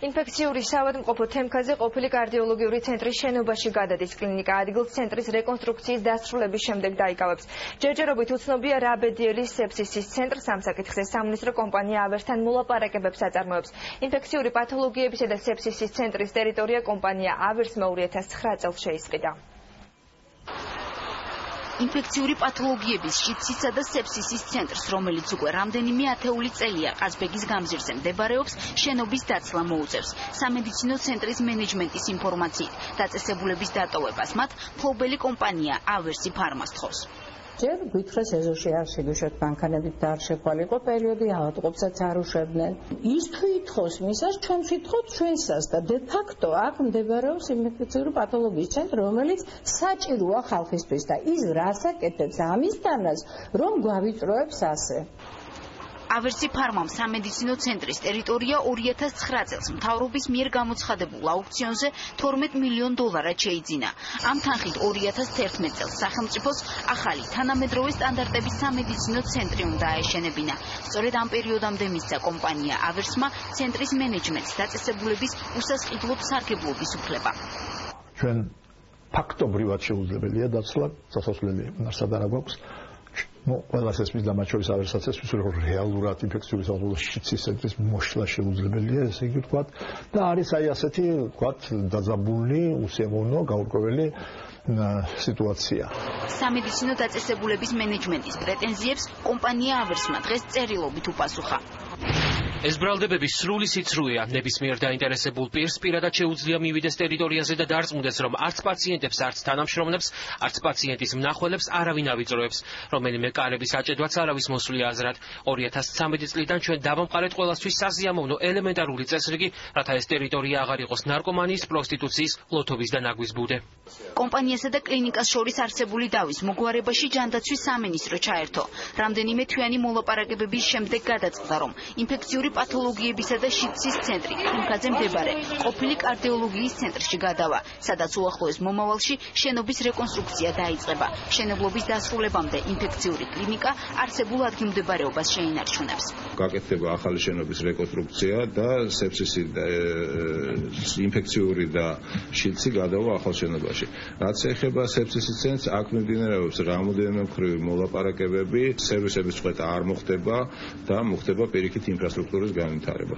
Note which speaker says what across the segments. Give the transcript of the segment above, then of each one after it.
Speaker 1: ინფექციური საავადმყოფო თემქაზე ყოფილი კარდიოლოგიური ცენტრის შენობაში გადადის კლინიკა. ადგილს ცენტრის რეკონსტრუქციის დასრულების შემდეგ დაიკავებს. ჯერჯერობით უცნობია რა ბედიელის სეფსისის ცენტრს ამ საკითხზე სამინისტრო კომპანია ავერსთან მოლაპარაკებებს აწარმოებს. ინფექციური პათოლოგიებისა და სეფსისის ცენტრის ტერიტორია კომპანია ავერსმა 2009 წელს შეისყიდა.
Speaker 2: ინფექციური პათოლოგიების შიდსისა და სეფსისის ცენტრს, რომელიც უკვე რამდენიმე ათეული წელია ყაზბეგის გამზირზე მდებარეობს, შენობის დაცლა მოუწევს. სამედიცინო ცენტრის მენეჯმენტის ინფორმაციით, დაწესებულების დატოვებას მათ ფლობელი კომპანია ავერსი ფარმა სთხოვს.
Speaker 3: ჯერ გვითხრეს ეზოში არ შეგეშვათ მანქანებით და არ შეყვალიყო პერიოდი, ავადმყოფსაც არ უშვებდნენ. ის თუ ითხოვს მისას, ჩვენ ვიტყოთ ჩვენსას და დე-ფაქტო აქ მდებარეობს ინფექციური პათოლოგიის ცენტრი, რომელიც საჭიროა ხალხისთვის და ის რას აკეთებს ამისთანაც, რომ გვავიწროებს ასე.
Speaker 2: ავერსი ფარმამ სამედიცინო ცენტრის ტერიტორია 2009 წელს მთავრობის მიერ გამოცხადებულ აუქციონზე $12 მილიონ შეიძინა. ამ თანხით 2011 წელს სახელმწიფოს ახალი თანამედროვე სტანდარტების სამედიცინო ცენტრი უნდა აეშენებინა. სწორედ ამ პერიოდამდე მისცა კომპანია ავერსმა ცენტრის მენეჯმენტს დაწესებულების უსასყიდლოდ სარგებლობის უფლება.
Speaker 4: ჩვენ ფაქტობრივად შეუძლებელია დაცლა, სასასვლელი არსად არ გვაქვს. ყველას ესმის და მათ შორის ავერსაც ესმის, რომ რეალურად ინფექციური საავადმყოფოს შიდსის ცენტრის მოშლა შეუძლებელია, ესე იგი ვთქვათ, და არის აი ასეთი, ვთქვათ, დაძაბული, უსიამოვნო, გაურკვეველი სიტუაცია.
Speaker 2: სამედიცინო დაწესებულების მენეჯმენტის პრეტენზიებს კომპანია ავერსმა დღეს წერილობით უპასუხა.
Speaker 5: ეს ბრალდებები სრული სიცრუეა. ნებისმიერ დაინტერესებულ პირს პირადად შეუძლია მივიდეს ტერიტორიაზე და დარწმუნდეს, რომ არც პაციენტებს, არც თანამშრომლებს, არც პაციენტის მნახველებს არავინ ავიწროებს. რომელიმე კარების აჭედვაც არავის მოსვლია აზრად. 2013 წლიდან ჩვენ დავამყარეთ ყველასთვის საზიამოვნო ელემენტარული წესრიგი, რათა ეს ტერიტორია აღარ იყოს ნარკომანიის, პროსტიტუციის, ლოთობის და ნაგვის ბუდე. კომპანიასა და კლინიკას შორის არსებული დავის მოგვარებაში ჯანდაცვის სამინისტრო ჩაერთო. რამდენიმე თვიანი მოლაპარაკებების შემდეგ გადაწყდა, რომ ინფექციური პათოლოგიებისა და შიდსის ცენტრი თემქაზე მდებარე ყოფილი კარდიოლოგიის ცენტრში გადავა, სადაც უახლოეს მომავალში შენობის რეკონსტრუქცია დაიწყება. მშენებლობის დასრულებამდე ინფექციური კლინიკა არსებულ ადგილმდებარეობას შეინარჩუნებს.
Speaker 6: გაკეთდება ახალი შენობის რეკონსტრუქცია და სეფსისი ინფექციური და შიდსი გადავა ახალ შენობაში. რაც ეხება სეფსისის ცენტრს, აქ მიმდინარეობს რამოდენიმე მხრივი მოლაპარაკებები, სერვისების წყვეტა არ მოხდება და მოხდება პირიქით ინფრასტრუქტურის განვითარება.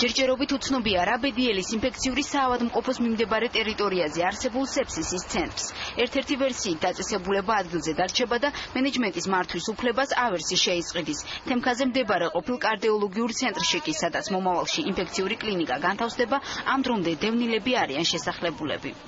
Speaker 2: ჯერჯერობით უცნობია რა ბედიელის ინფექციური საავადმყოფოს მიმდებარე ტერიტორიაზე არსებულ სეფსისის ცენტრს. ერთ-ერთი ვერსიით დაწესებულება ადგილზე დარჩება და მენეჯმენტის მართვის უფლებას ავერსი შეისყიდის. თემქაზე მდებარე ყოფილ კარდიოლოგიურ ცენტრში კი, სადაც მომავალში ინფექციური კლინიკა განთავსდება, ამ დრომდე დევნილები არიან შესახლებულები.